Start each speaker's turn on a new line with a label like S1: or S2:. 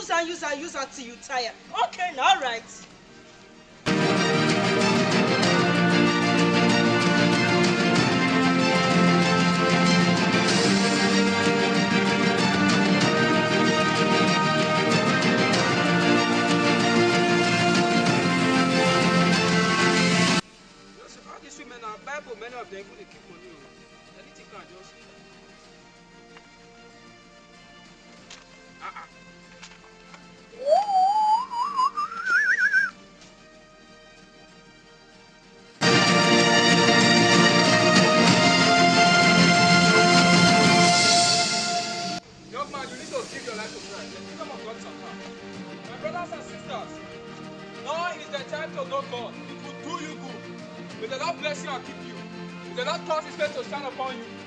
S1: use her till you tire. Okay, now, all right.
S2: All these women are Bible, many of them even they keep money. Anything can just. Young man, you need to give your life to Christ. The kingdom of God is at hand. My brothers and sisters, now is the time to know God. It will do you good. May the Lord bless you and keep you. May the Lord cause His face to shine upon you.